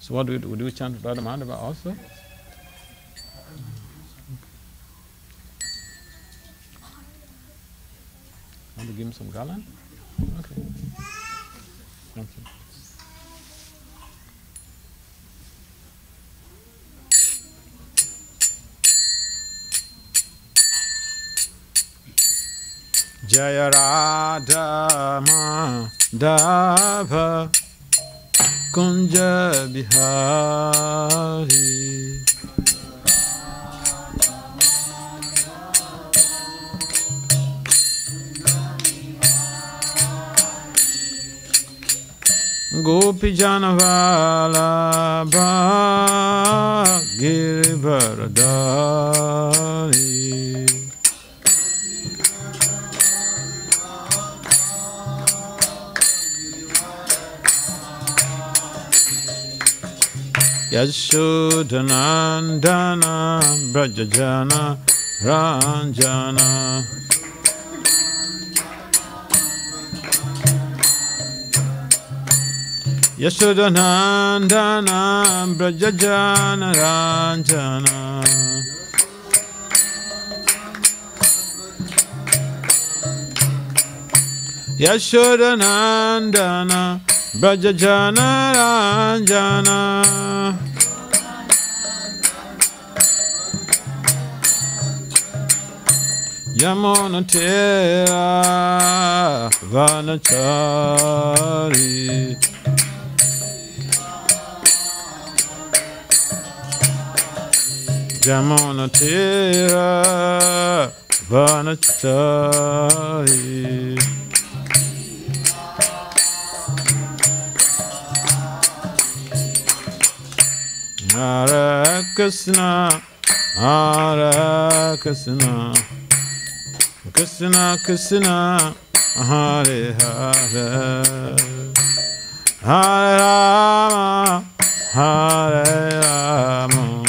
So what do we chant Radha Madhava also? Want to give him some galan? Okay. Thank you. Jaya Radha Madhava Kunja Bihari Gopi Janavalabha Girivaradari Yashodhanandana Brajajana Ranjana Yashodhanandana Brajajana Ranjana Yashodhanandana Brajajana Ranjana Yamuna Tera Vanachari Yamuna Tera Vanachari Hare Krishna, Hare Krishna, Krishna Krishna, Hare Hare, Hare Rama, Hare Rama,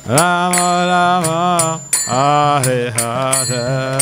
Rama Rama, Hare Hare.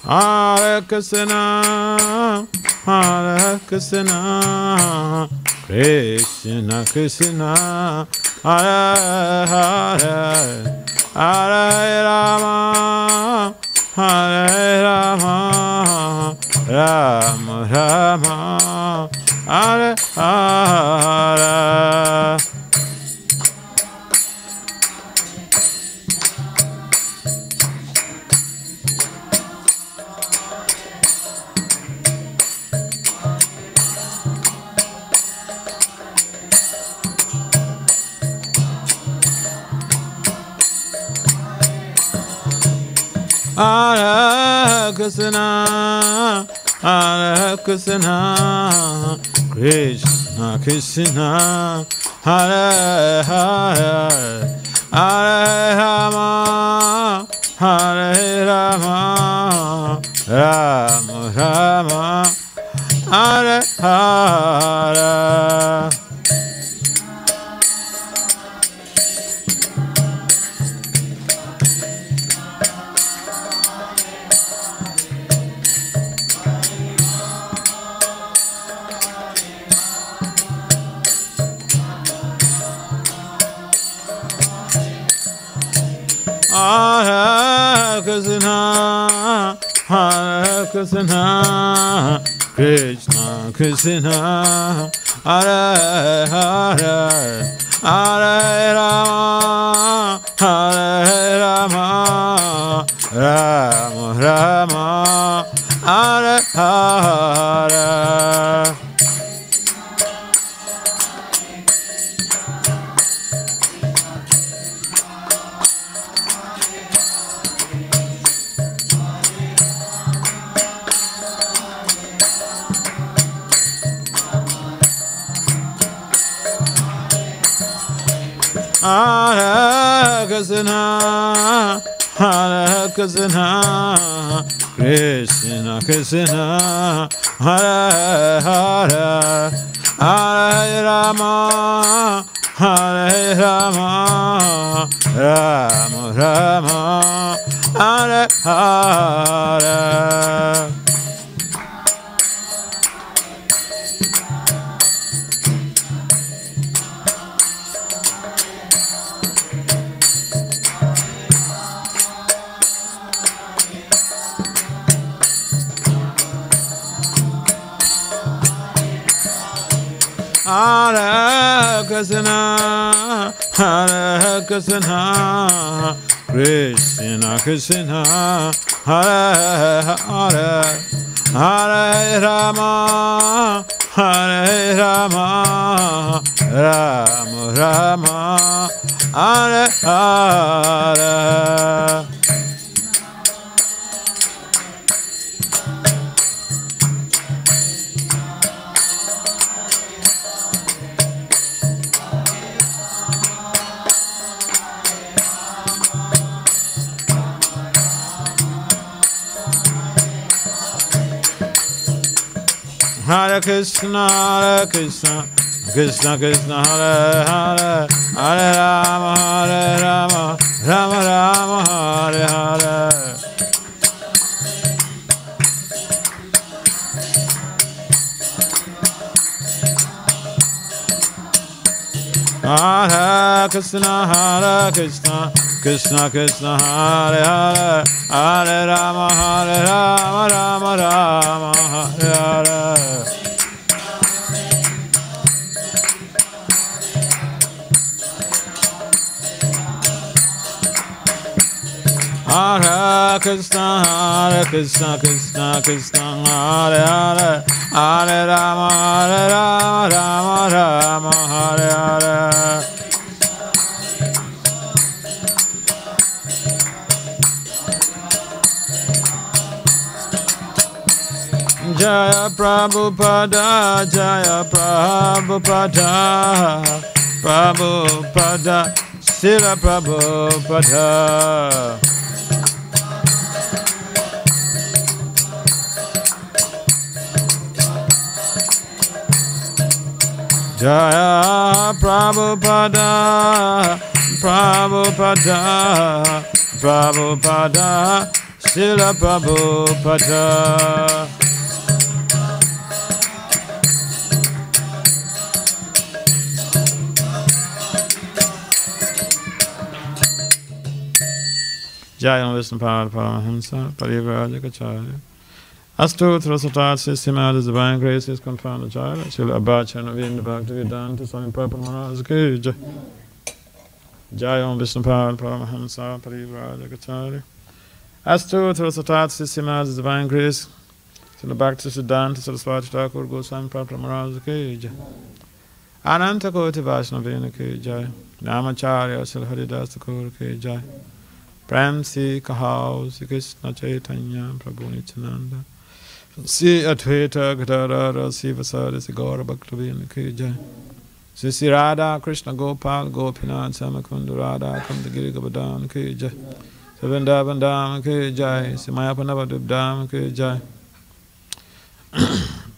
Hare Krishna, Hare Krishna, Krishna Krishna, Hare Hare, Hare Rama, Hare Rama, Rama Rama, Hare Hare. Hare Krishna, Hare Krishna, Krishna Krishna, Hare Hare, Hare Rama, Hare Rama, Rama Rama, Hare Hare. Hare Krishna, Hare Krishna, Krishna Krishna, Hare Hare, Hare Rama, Hare Rama, Rama Rama, Hare Hare. Hare Krishna, Hare Krishna, Krishna Krishna, Hare Hare, Hare Rama, Hare Rama, Rama Rama, Hare Hare. Hare Krishna, Hare Krishna, Krishna Krishna, Hare Hare, Hare Rama, Hare Rama, Rama Rama, Hare Hare. Hare Krishna, Krishna Krishna, Hare Hare, Hare Rama, Rama Rama, Hare Hare. Hare Krishna, Krishna Krishna, Hare Hare, Hare Rama, Rama Rama, Hare Hare. Hare Krishna, Krishna Krishna, Hare Hare, Hare Rama, Rama Rama, Hare Hare. Jaya Prabhupada, Jaya Prabhupada, Prabhupada, Srila Prabhupada. Jaya Prabhupada, Prabhupada, Prabhupada, Srila Prabhupada. Jaya Vishnu Paramahamsa, Parivraja Kacharya. Astotra Satat Sistema, the divine grace is confounded Acharya. Srila Abhacharya Vinda Bhakti Vedanta Swami Maharaj ki Jai. Jaya Vishnu Paramahamsa, Parivraja Kacharya. Astotra Satat Sistema, the divine grace. Srila Bhakti Siddhanta Saraswati Thakur Goswami Maharaj ki Jai. Ananta Koti Vaishnavina ki Jai. Namacharya Srila Haridas Thakur ki Jai. Prem Si Kahao Si Krishna Chaitanya Prabhu Nityananda Si Advaita Gadadara Si Vasudeva Si Gaura Bhaktivinoda Ki Jai Si Radha Krishna Gopal Gopinath Samakundu Radha Kundagiri Govardhan Ki Jai Si Vrindavan Dham Ki Jai Si Mayapanavadip Dham Ki Jai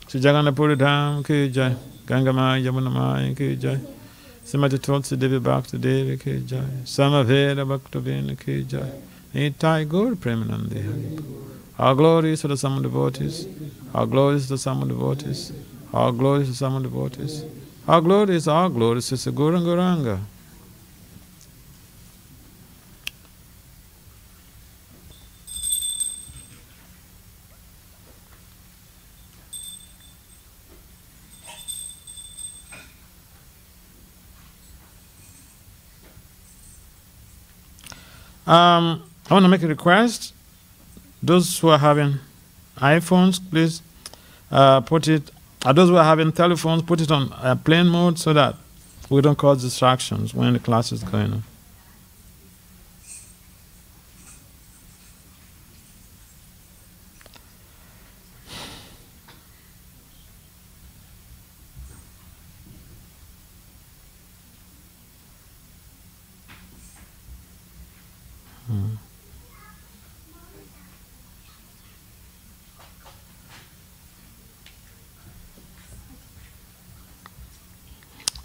Si Jagannapuri Dham Ki Jai Gangamaya Yamunamaya Ki Jai Srimati Tulsi Devi Bhakti Devi Ki Jai Samaveda Bhaktivinoda Ki Jai Nitai Gaur Premanande Haripu. Our glory is to the sum devotees. Our glory is to the sum devotees. Our glory is to the sum devotees. Our glory is the Guru and Gauranga. I want to make a request. Those who are having iPhones, please put it. Those who are having telephones, put it on plane mode so that we don't cause distractions when the class is going on.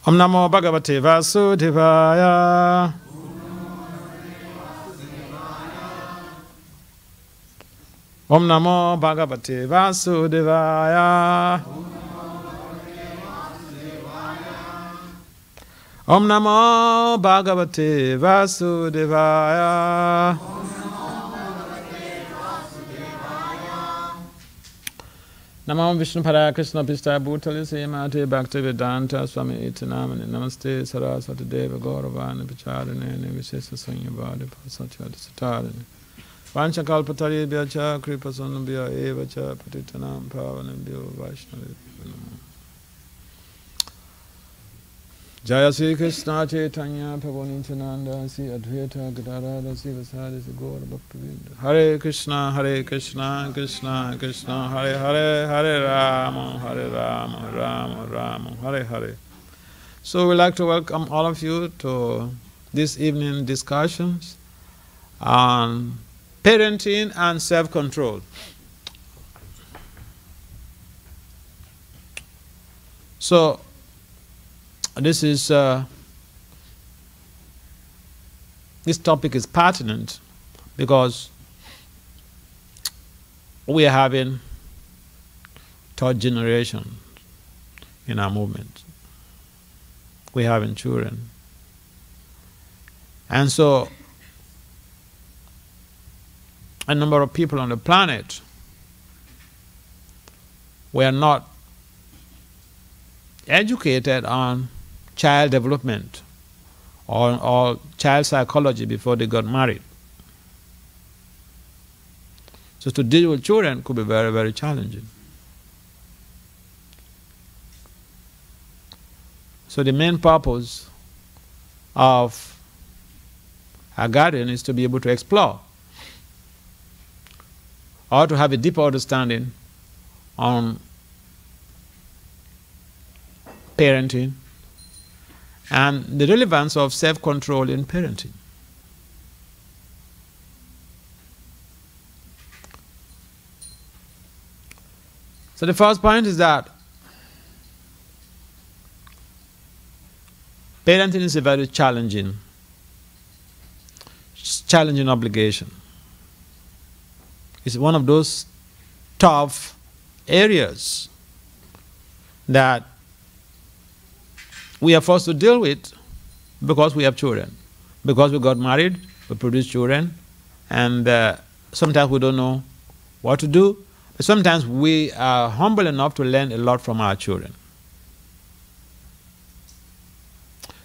Om Namo Bhagavate Vasudevaya. Om Namo Bhagavate Vasudevaya. Om Namo Bhagavate Vasudevaya. Namo Vishnu Para Krishna Pista Bhutali Semate Bhakti Vedanta Swami Itinamani Namaste Saraswati Deva Gauravani Vicharini Vishesa Sunyavadi Pasachadi Satarini Vanchakalpatari Bhyacha Kripasanabhya Evacha Patitanam Pavanabhyo Vaishnavi Jaya Sri Krishna Chaitanya Prabhu Nityananda Sri Advaita Gadadhara Sri Vasadi Sri Gaura Bhaktivedanta Hare Krishna Krishna Krishna Hare Hare Hare Rama Rama Rama Hare Hare. So we'd like to welcome all of you to this evening discussions on parenting and self-control. So this topic is pertinent because we are having third generation in our movement. We're having children. And so a number of people on the planet were not educated on child development or child psychology before they got married. So to deal with children could be very, very challenging. So the main purpose of a guardian is to be able to explore or to have a deeper understanding on parenting and the relevance of self-control in parenting. So the first point is that parenting is a very challenging obligation. It's one of those tough areas that we are forced to deal with because we have children. Because we got married, we produce children, and sometimes we don't know what to do. But sometimes we are humble enough to learn a lot from our children.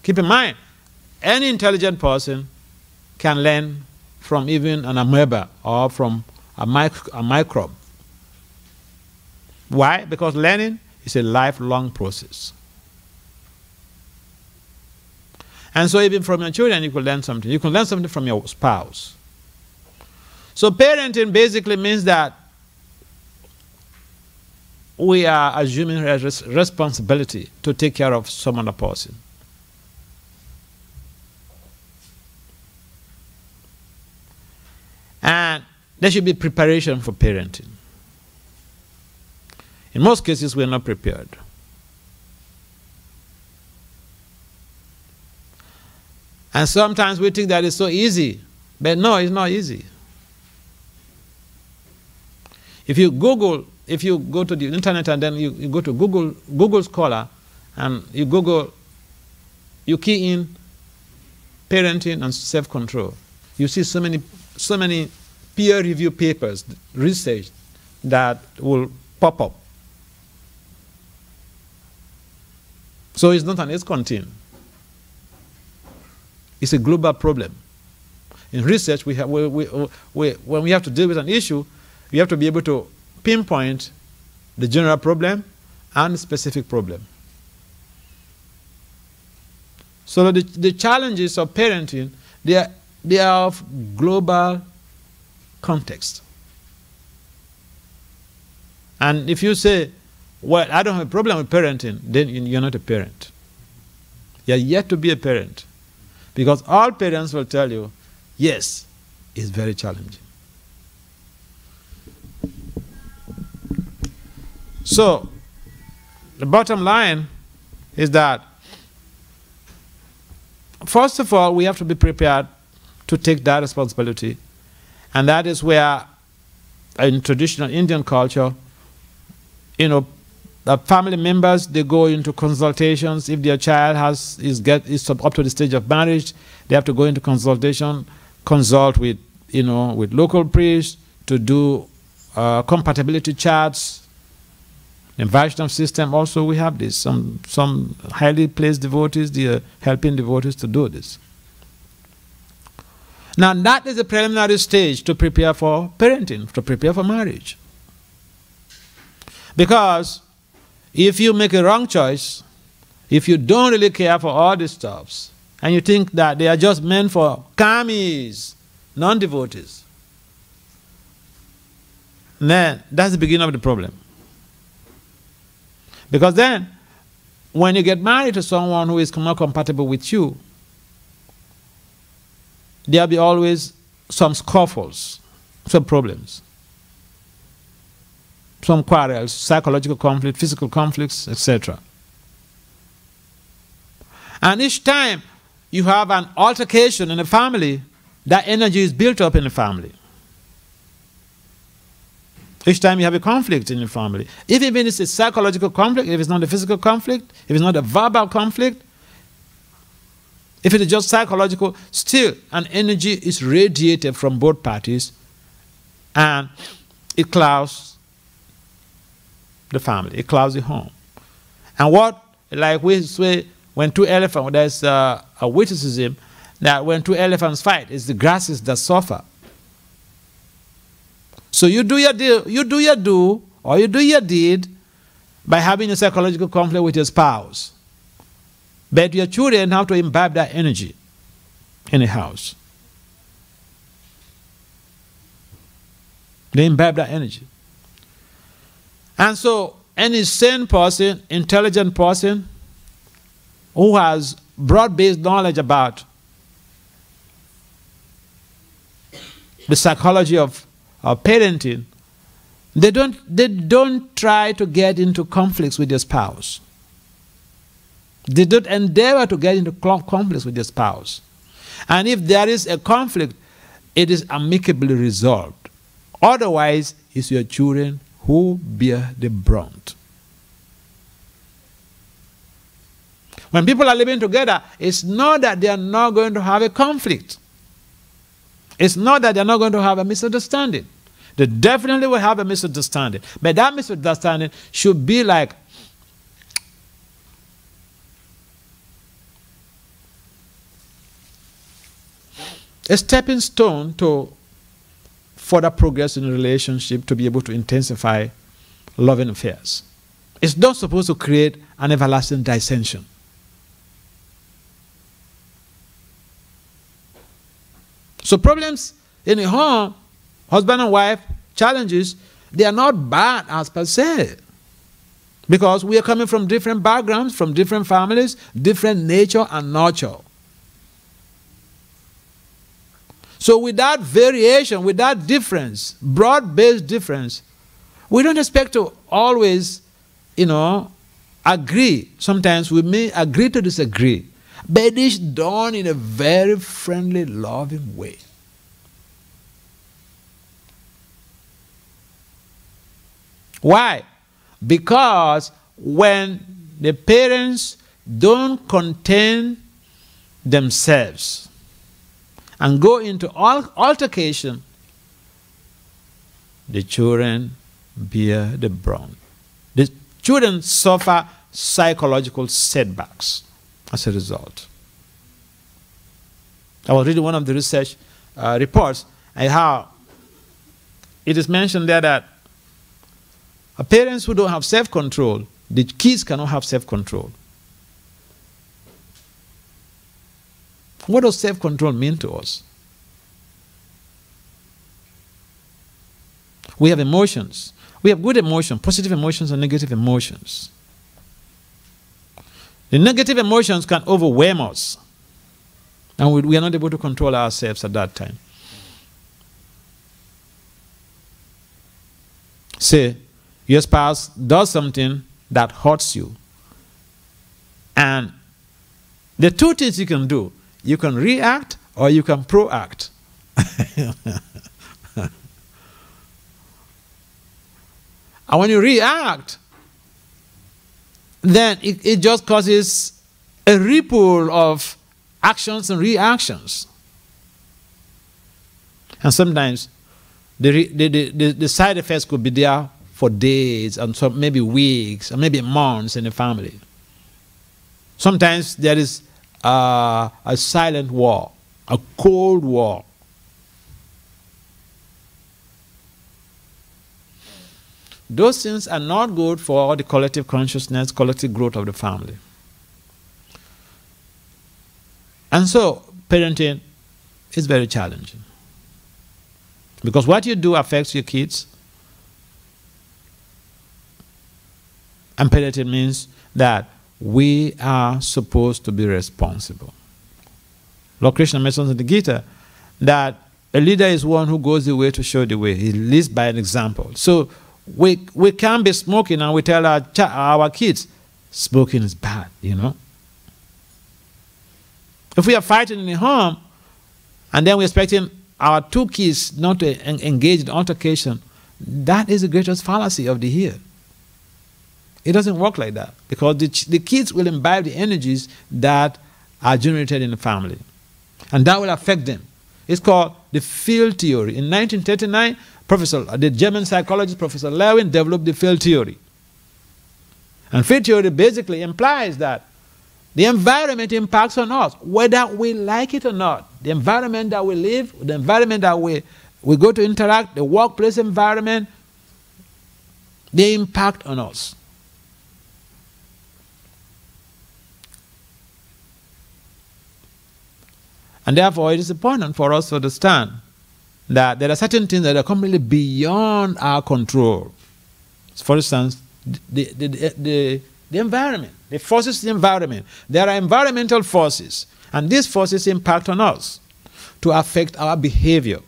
Keep in mind, any intelligent person can learn from even an amoeba or from a microbe. Why? Because learning is a lifelong process. And so even from your children, you can learn something. You can learn something from your spouse. So parenting basically means that we are assuming a responsibility to take care of some other person. And there should be preparation for parenting. In most cases, we are not prepared. And sometimes we think that it's so easy, but no, it's not easy. If you go to the internet and then you go to Google Scholar and you key in parenting and self-control, you see so many peer-reviewed papers, research that will pop up. So it's not an ex-contin. It's a global problem. In research, when we have to deal with an issue, we have to be able to pinpoint the general problem and the specific problem. So the challenges of parenting, they are of global context. And if you say, well, I don't have a problem with parenting, then you're not a parent. You're yet to be a parent. Because all parents will tell you, yes, it's very challenging. So, the bottom line is that first of all, we have to be prepared to take that responsibility. And that is where, in traditional Indian culture, you know, the family members, they go into consultations. If their child is up to the stage of marriage, they have to go into consultation, consult with, you know, with local priests to do compatibility charts. In Vaishnava system also we have this. Some highly placed devotees, they are helping devotees to do this. Now that is the preliminary stage to prepare for parenting, to prepare for marriage. Because if you make a wrong choice, if you don't really care for all these stuffs, and you think that they are just meant for karmis, non-devotees, then that's the beginning of the problem. Because then, when you get married to someone who is not compatible with you, there'll be always some scuffles, some problems, some quarrels, psychological conflict, physical conflicts, etc. And each time you have an altercation in a family, that energy is built up in the family. Each time you have a conflict in the family, if even it's a psychological conflict, if it's not a physical conflict, if it's not a verbal conflict, if it is just psychological, still an energy is radiated from both parties and it clouds the family, it clouds the home. And what, like we say, when two elephants, there's a witticism that when two elephants fight, it's the grasses that suffer. So you do your do, or you do your deed by having a psychological conflict with your spouse. But your children have to imbibe that energy in the house. They imbibe that energy. And so any sane person, intelligent person, who has broad-based knowledge about the psychology of parenting, they don't try to get into conflicts with their spouse. They don't endeavor to get into conflicts with their spouse. And if there is a conflict, it is amicably resolved. Otherwise, it's your children who bear the brunt. When people are living together, it's not that they are not going to have a conflict. It's not that they're not going to have a misunderstanding. They definitely will have a misunderstanding. But that misunderstanding should be like a stepping stone to further progress in a relationship, to be able to intensify loving affairs. It's not supposed to create an everlasting dissension. So problems in a home, husband and wife, challenges, they are not bad as per se. Because we are coming from different backgrounds, from different families, different nature and nurture. So with that variation, with that difference, broad-based difference, we don't expect to always, agree. Sometimes we may agree to disagree. But it's done in a very friendly, loving way. Why? Because when the parents don't contain themselves and go into altercation, the children bear the brunt. The children suffer psychological setbacks as a result. I was reading one of the research reports, and how it is mentioned there that parents who don't have self-control, the kids cannot have self-control. What does self-control mean to us? We have emotions. We have good emotions, positive emotions and negative emotions. The negative emotions can overwhelm us, and we are not able to control ourselves at that time. Say, your spouse does something that hurts you, and the two things you can do. You can react or you can proact. And when you react, then it just causes a ripple of actions and reactions. And sometimes the side effects could be there for days and so maybe weeks and maybe months in the family. Sometimes there is a silent war, a cold war. Those things are not good for the collective consciousness, collective growth of the family. And so, parenting is very challenging. Because what you do affects your kids. And parenting means that we are supposed to be responsible. Lord Krishna mentions in the Gita that a leader is one who goes the way to show the way. He leads by an example. So we can't be smoking and we tell our kids, smoking is bad, you know. If we are fighting in the home and then we're expecting our two kids not to engage in altercation, that is the greatest fallacy of the year. It doesn't work like that because the kids will imbibe the energies that are generated in the family. And that will affect them. It's called the field theory. In 1939, the German psychologist Professor Lewin developed the field theory. And field theory basically implies that the environment impacts on us, whether we like it or not. The environment that we live, the environment that we go to interact, the workplace environment, they impact on us. And therefore, it is important for us to understand that there are certain things that are completely beyond our control. For instance, the environment, the forces in the environment. There are environmental forces, and these forces impact on us to affect our behavior.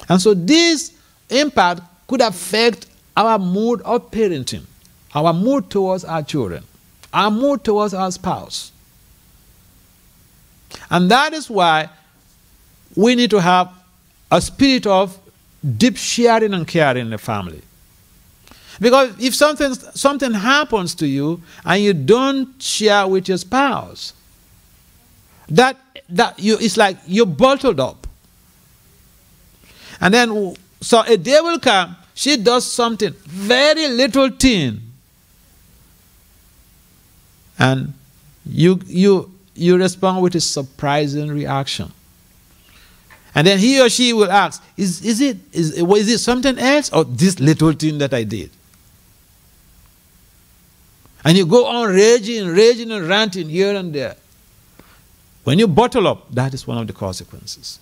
And so this impact could affect our mood of parenting, our mood towards our children, our mood towards our spouse. And that is why we need to have a spirit of deep sharing and caring in the family. Because if something happens to you and you don't share with your spouse, it's like you're bottled up. And then, so a day will come, she does something, very little thing, and you respond with a surprising reaction. And then he or she will ask, is it something else or this little thing that I did? And you go on raging and ranting here and there. When you bottle up, that is one of the consequences.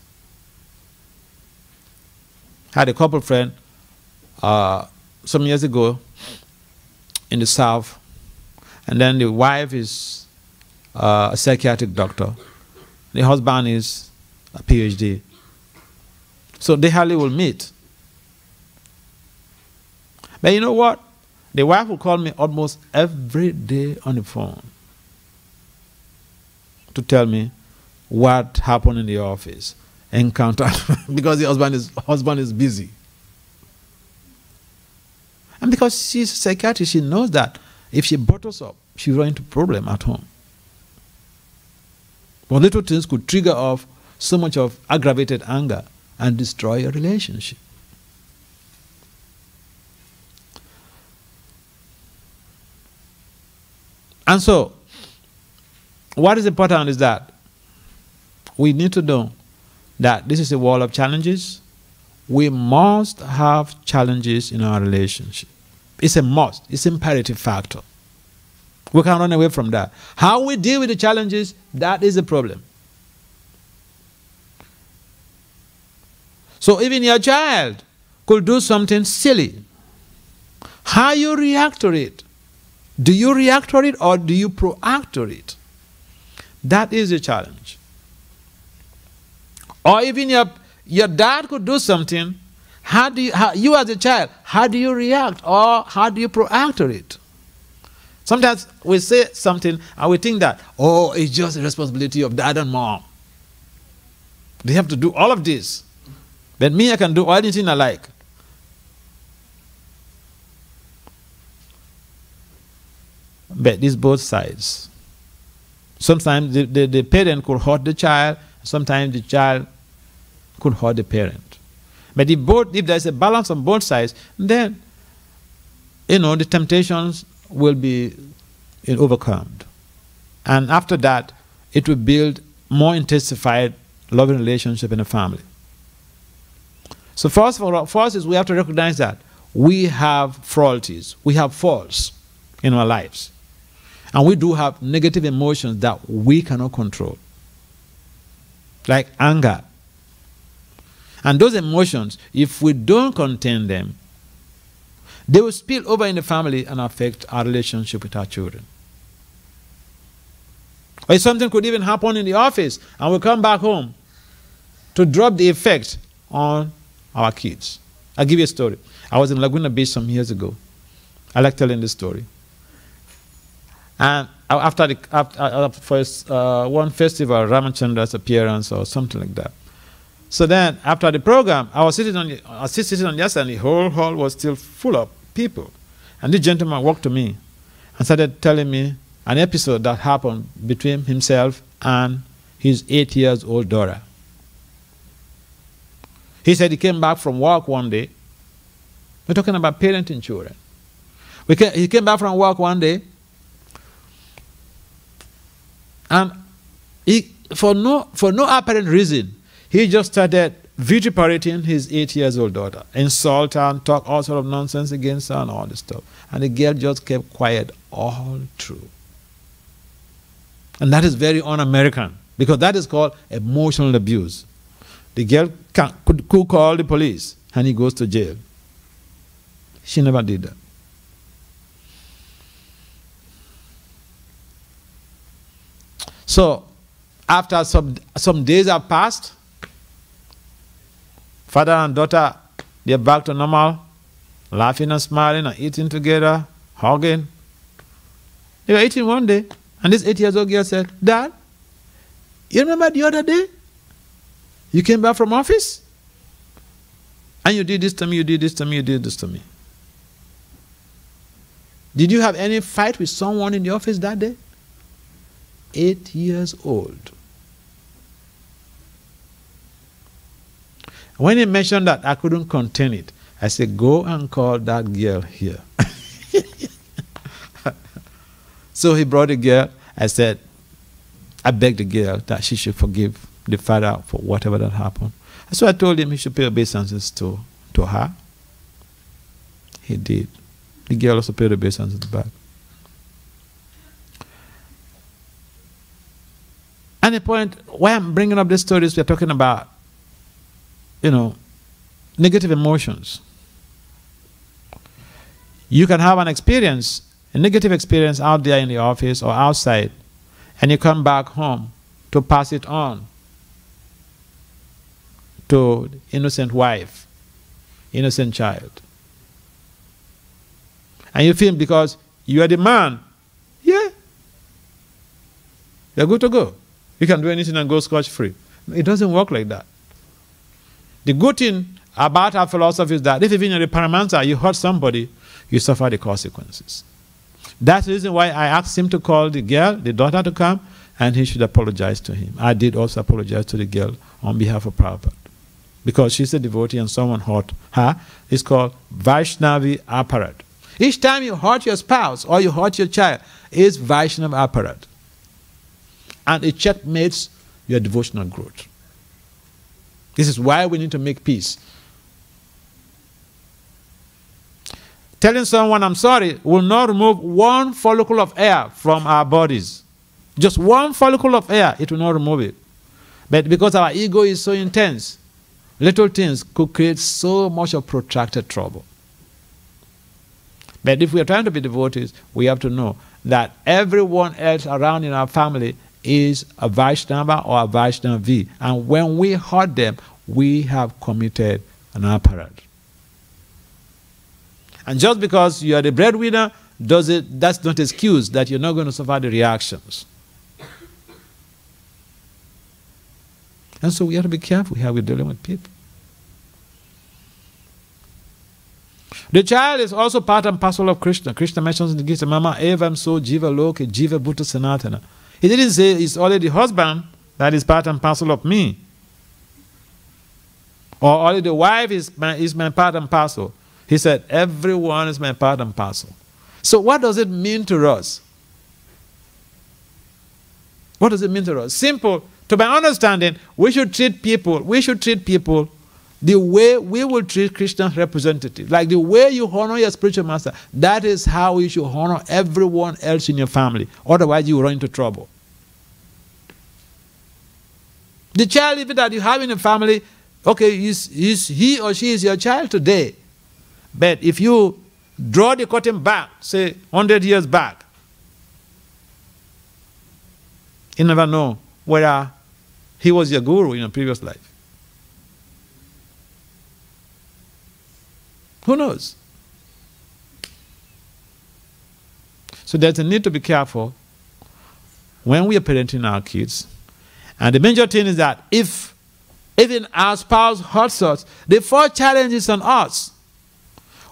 I had a couple friend some years ago in the South, and then the wife is a psychiatric doctor. The husband is a PhD. So they hardly will meet. But you know what? The wife will call me almost every day on the phone to tell me what happened in the office, encounter, because the husband is busy. And because she's a psychiatrist, she knows that if she bottles up, she will run into problem at home. But little things could trigger off so much of aggravated anger and destroy a relationship. And so, what is important is that we need to know that this is a world of challenges. We must have challenges in our relationship. It's a must. It's an imperative factor. We can't run away from that. How we deal with the challenges, that is the problem. So even your child could do something silly. How you react to it? Do you react to it or do you proact to it? That is the challenge. Or even your dad could do something. You as a child, how do you react or how do you proact to it? Sometimes we say something and we think that, oh, it's just the responsibility of dad and mom. They have to do all of this. But me, I can do anything I like. But it's both sides. Sometimes the parent could hurt the child. Sometimes the child could hurt the parent. But if there's a balance on both sides, then, the temptations will be overcome. And after that, it will build more intensified loving relationship in the family. So first is we have to recognize that we have frailties, we have faults in our lives. And we do have negative emotions that we cannot control, like anger. And those emotions, if we don't contain them, they will spill over in the family and affect our relationship with our children. Or something could even happen in the office and we come back home to drop the effect on our kids. I'll give you a story. I was in Laguna Beach some years ago. I like telling this story. And after one festival, Ramachandra's appearance or something like that. So then, after the program, I was sitting on the other side, and the whole hall was still full of people. And this gentleman walked to me and started telling me an episode that happened between himself and his 8-year-old daughter. He said he came back from work one day. We're talking about parenting children. He came back from work one day, and for no apparent reason, he just started vituperating his 8-year-old daughter, insult her and talk all sort of nonsense against her and all this stuff. And the girl just kept quiet all through. And that is very un-American, because that is called emotional abuse. The girl could call the police and he goes to jail. She never did that. So, after some days have passed, father and daughter, they're back to normal, laughing and smiling and eating together, hugging. They were eating one day, and this 8-year-old girl said, "Dad, you remember the other day? You came back from office, and you did this to me, you did this to me, you did this to me. Did you have any fight with someone in the office that day?" 8 years old. When he mentioned that, I couldn't contain it. I said, "Go and call that girl here." So he brought the girl. I said, I begged the girl that she should forgive the father for whatever that happened. So I told him he should pay obeisances to her. He did. The girl also paid obeisances back. And the point why I'm bringing up this story is we're talking about, negative emotions. You can have an experience, a negative experience out there in the office or outside, and you come back home to pass it on to innocent wife, innocent child. And you feel because you are the man, you're good to go. You can do anything and go scotch-free. It doesn't work like that. The good thing about our philosophy is that if even in the Paramahansa you hurt somebody, you suffer the consequences. That's the reason why I asked him to call the girl, the daughter, to come, and he should apologize to him. I did also apologize to the girl on behalf of Prabhupada. Because she's a devotee and someone hurt her. It's called Vaishnavi Aparat. Each time you hurt your spouse or you hurt your child, it's Vaishnavi Aparat. And it checkmates your devotional growth. This is why we need to make peace. Telling someone I'm sorry will not remove one follicle of air from our bodies. Just one follicle of air, it will not remove it. But because our ego is so intense, little things could create so much of protracted trouble. But if we are trying to be devotees, we have to know that everyone else around in our family is a Vaishnava or a Vaishnavi. And when we hurt them, we have committed an aparat. And just because you are the breadwinner that's not an excuse that you're not going to suffer the reactions. And so we have to be careful how we're dealing with people. The child is also part and parcel of Krishna. Krishna mentions in the Gita, Mama evam so jiva loke jiva bhuta sanatana. He didn't say it's only the husband that is part and parcel of me. Or only the wife is my part and parcel. He said, everyone is my part and parcel. So what does it mean to us? What does it mean to us? Simple. To my understanding, we should treat people the way we will treat Krishna's representative. Like the way you honor your spiritual master, that is how you should honor everyone else in your family. Otherwise, you will run into trouble. The child even that you have in the family, okay, he or she is your child today. But if you draw the curtain back, say 100 years back, you never know whether he was your guru in a previous life. Who knows? So there's a need to be careful when we are parenting our kids. And the major thing is that if even our spouse hurts us, the first challenge is on us.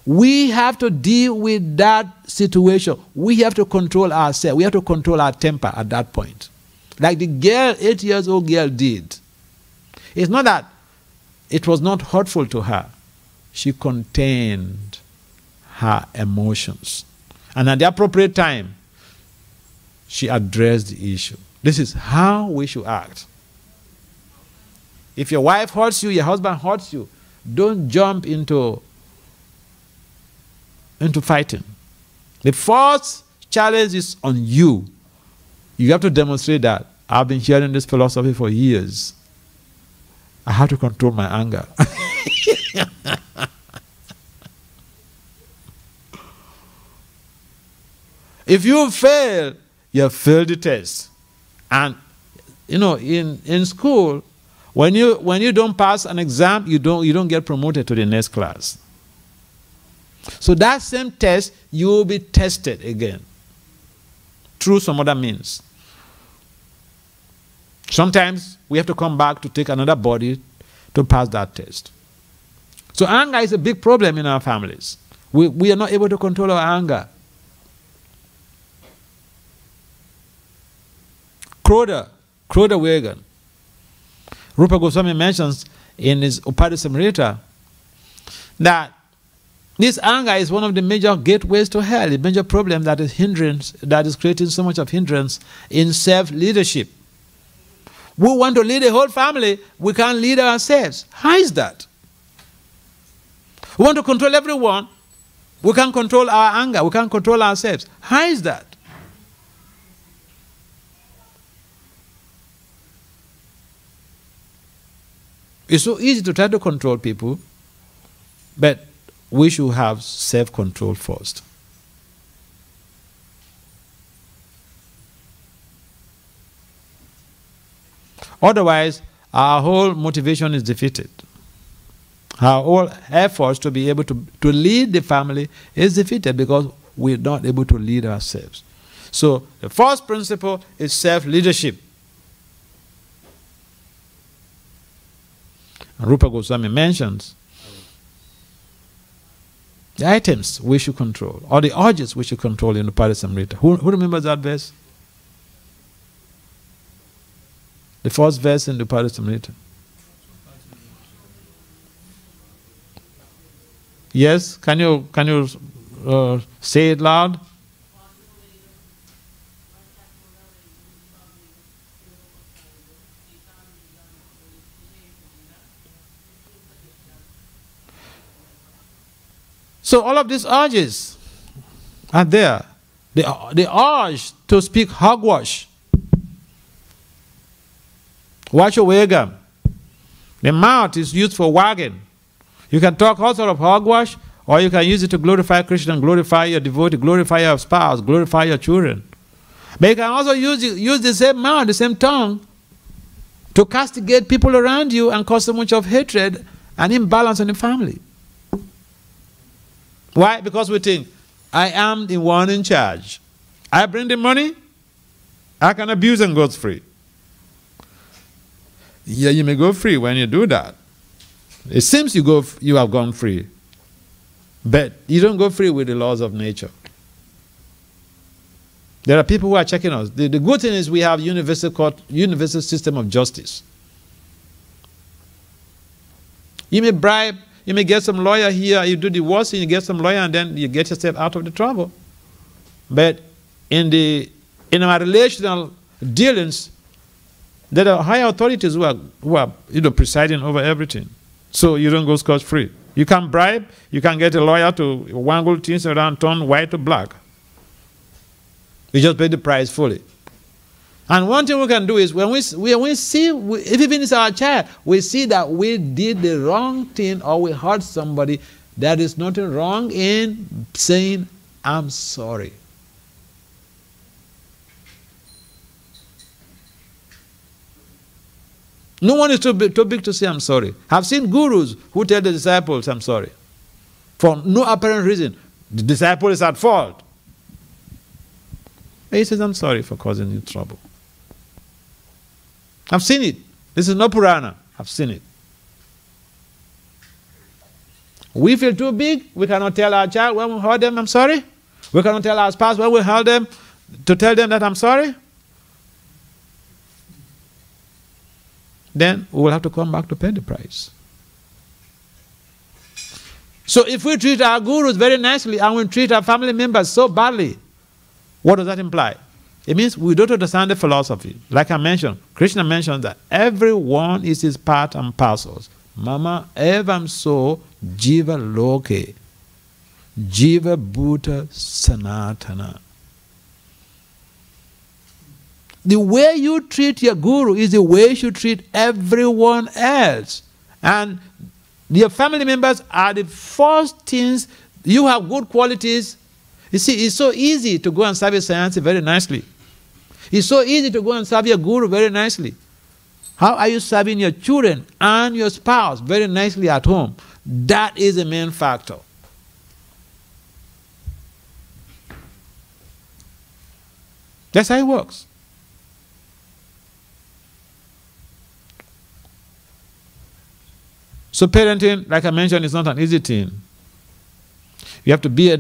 We have to deal with that situation. We have to control ourselves. We have to control our temper at that point. Like the girl, 8-year-old girl did. It's not that it was not hurtful to her. She contained her emotions. And at the appropriate time, she addressed the issue. This is how we should act. If your wife hurts you, your husband hurts you, don't jump into fighting. The first challenge is on you. You have to demonstrate that. I've been hearing this philosophy for years. I have to control my anger. If you fail, you have failed the test. And you know, in school, when you don't pass an exam, you don't get promoted to the next class. So that same test, you will be tested again through some other means. Sometimes we have to come back to take another body to pass that test. So anger is a big problem in our families. We are not able to control our anger. Kroda Vegan. Rupa Goswami mentions in his Upadhyamrita that this anger is one of the major gateways to hell, a major problem that is creating so much of hindrance in self-leadership. We want to lead a whole family, we can't lead ourselves. How is that? We want to control everyone, we can't control our anger, we can't control ourselves. How is that? It's so easy to try to control people, but we should have self-control first. Otherwise, our whole motivation is defeated. Our whole efforts to be able to lead the family is defeated because we're not able to lead ourselves. So the first principle is self-leadership. And Rupa Goswami mentions the items we should control, or the urges we should control in the Upadhyamrita. Who remembers that verse? The first verse in the Upadhyamrita. Yes, can you say it loud? So all of these urges are there. The urge to speak hogwash. Vashuvegam. The mouth is used for wagging. You can talk all sort of hogwash, or you can use it to glorify Krishna, glorify your devotee, glorify your spouse, glorify your children. But you can also use the same mouth, the same tongue, to castigate people around you and cause so much of hatred and imbalance in the family. Why? Because we think, I am the one in charge. I bring the money, I can abuse and go free. Yeah, you may go free when you do that. It seems you have gone free, but you don't go free with the laws of nature. There are people who are checking us. The good thing is we have universal court, universal system of justice. You may bribe, you may get some lawyer here, you do the worst thing, you get some lawyer, and then you get yourself out of the trouble. But in our relational dealings, there are higher authorities who are presiding over everything. So you don't go scot-free. You can bribe, you can get a lawyer to wangle things around, turn white to black. You just pay the price fully. And one thing we can do is when we see, if even it's our child, we see that we did the wrong thing or we hurt somebody, there is nothing wrong in saying, I'm sorry. No one is too big to say, I'm sorry. I've seen gurus who tell the disciples, I'm sorry. For no apparent reason. The disciple is at fault. He says, I'm sorry for causing you trouble. I've seen it. This is no Purana. I've seen it. We feel too big. We cannot tell our child when we hurt them, I'm sorry. We cannot tell our spouse when we hurt them to tell them that I'm sorry. Then we will have to come back to pay the price. So if we treat our gurus very nicely and we treat our family members so badly, what does that imply? It means we don't understand the philosophy. Like I mentioned, Krishna mentioned that everyone is his part and parcels. Mama evam so jiva loke, jiva bhuta sanatana. The way you treat your guru is the way you should treat everyone else. And your family members are the first things. You have good qualities. You see, it's so easy to go and serve your Sayansi very nicely. It's so easy to go and serve your guru very nicely. How are you serving your children and your spouse very nicely at home? That is the main factor. That's how it works. So parenting, like I mentioned, is not an easy thing. You have to be a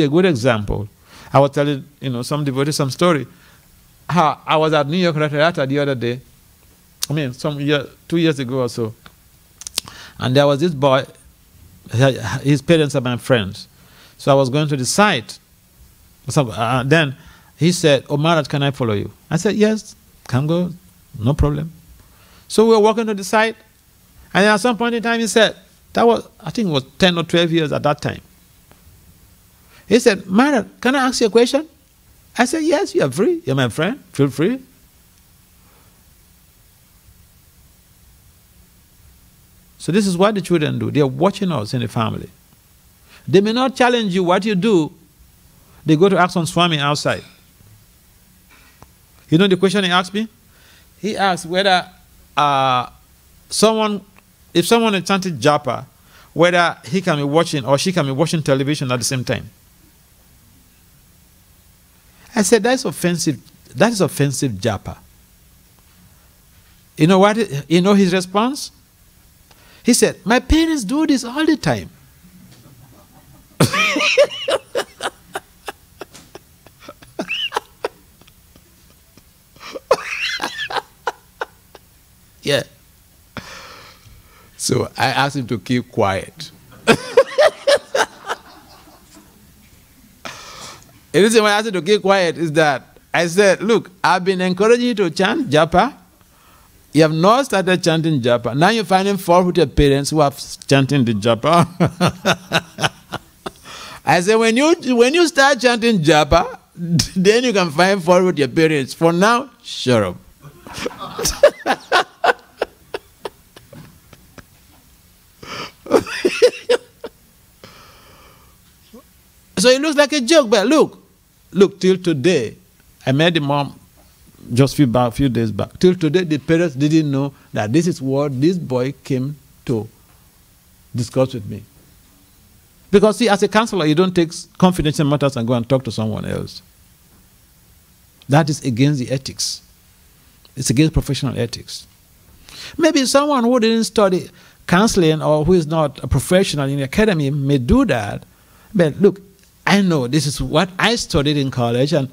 good example. I was telling some devotee some story. How I was at New York Ratarata the other day. I mean, 2 years ago or so. And there was this boy. His parents are my friends. So I was going to the site. So, then he said, "Oh, Maharaj, can I follow you?" I said, "Yes, can go, no problem." So we were walking to the site. And at some point in time, he said, I think it was 10 or 12 years at that time. He said, "Maharaj, can I ask you a question?" I said, "Yes, you are free. You're my friend. Feel free." So this is what the children do. They are watching us in the family. They may not challenge you what you do. They go to ask on Swami outside. You know the question he asked me? He asked whether if someone is chanting japa, whether he can be watching or she can be watching television at the same time. I said, that's offensive. That is offensive japa. You know what? You know his response? He said, "My parents do this all the time." Yeah. So I asked him to keep quiet. The reason why I asked him to keep quiet is that I said, "Look, I've been encouraging you to chant japa. You have not started chanting japa. Now you're finding fault with your parents who have chanting the japa." I said, when you start chanting japa, then you can find fault with your parents. For now, shut up. So it looks like a joke, but look, till today, I met the mom just a few days back. Till today, the parents didn't know that this is what this boy came to discuss with me. Because see, as a counselor, you don't take confidential matters and go and talk to someone else. That is against the ethics. It's against professional ethics. Maybe someone who didn't study counseling or who is not a professional in the academy may do that. But look, I know this is what I studied in college and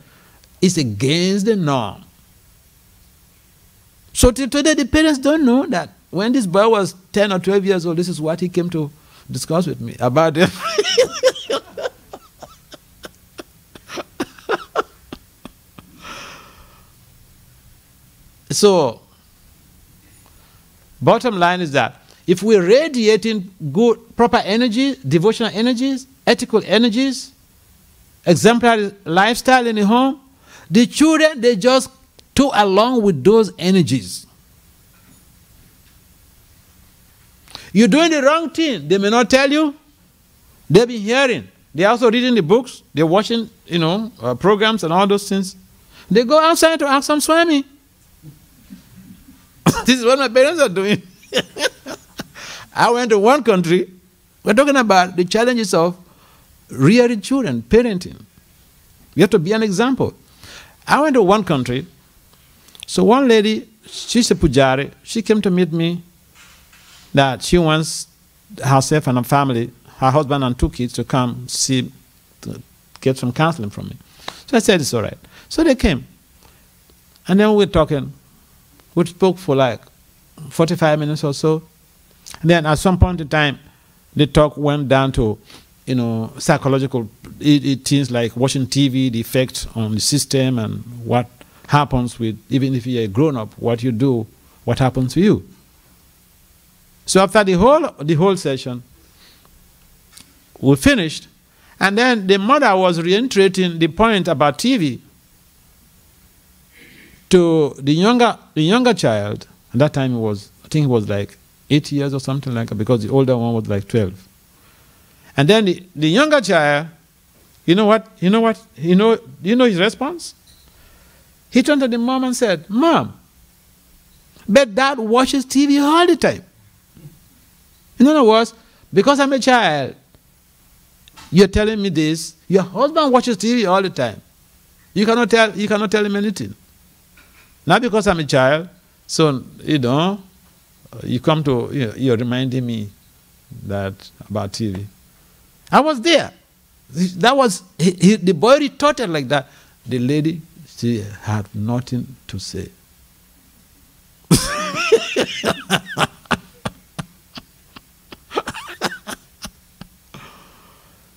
it's against the norm. So till today, the parents don't know that when this boy was 10 or 12 years old, this is what he came to discuss with me about them. So, bottom line is that if we're radiating good, proper energy, devotional energies, ethical energies, exemplary lifestyle in the home, the children, they just go along with those energies. You're doing the wrong thing. They may not tell you. They've been hearing. They're also reading the books. They're watching, programs and all those things. They go outside to ask some Swami. This is what my parents are doing. I went to one country. We're talking about the challenges of rearing children, parenting. You have to be an example. I went to one country. So one lady, she's a pujari. She came to meet me that she wants herself and her family, her husband and 2 kids, to come see, to get some counseling from me. So I said, it's all right. So they came. And then we were talking. We spoke for like 45 minutes or so. And then at some point in time, the talk went down to, psychological things like watching TV, the effect on the system, and what happens with, even if you're a grown-up, what you do, what happens to you. So after the whole session, we finished, and then the mother was reiterating the point about TV to the younger child. At that time, I think it was like 8 years or something like that, because the older one was like 12. And then the younger child, you know his response? He turned to the mom and said, "Mom, but Dad watches TV all the time." In other words, because I'm a child, you're telling me this. Your husband watches TV all the time. You cannot tell him anything. Not because I'm a child, so you come to you're reminding me about TV. I was there. That was the boy retorted like that. The lady, she had nothing to say.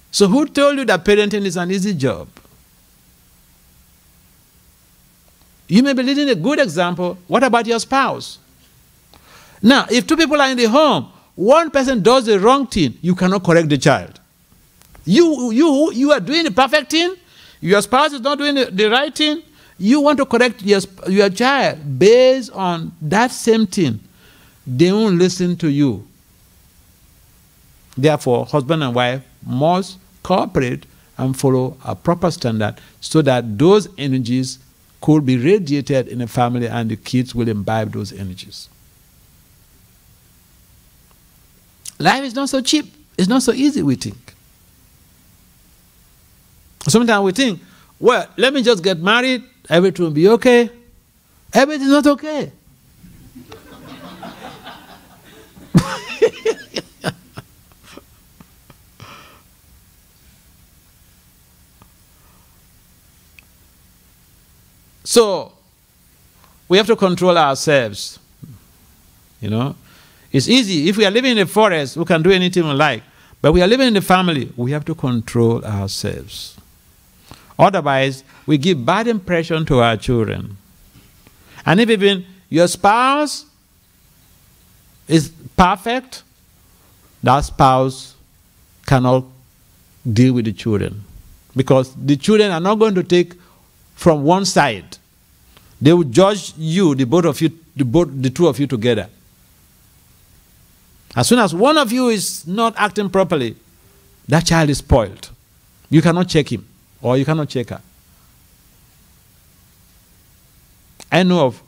So who told you that parenting is an easy job? You may be leading a good example. What about your spouse? Now, if 2 people are in the home, one person does the wrong thing, you cannot correct the child. You are doing the perfect thing. Your spouse is not doing the right thing. You want to correct your child based on that same thing. They won't listen to you. Therefore, husband and wife must cooperate and follow a proper standard so that those energies could be radiated in a family and the kids will imbibe those energies. Life is not so cheap. It's not so easy, we think. Sometimes we think, well, let me just get married, everything will be okay. Everything's not okay. So, we have to control ourselves. It's easy. If we are living in the forest, we can do anything we like. But we are living in the family, we have to control ourselves. Otherwise, we give bad impression to our children. And if even your spouse is perfect, that spouse cannot deal with the children. Because the children are not going to take from one side. They will judge you, the two of you together. As soon as one of you is not acting properly, that child is spoiled. You cannot check him, or you cannot check her. I know of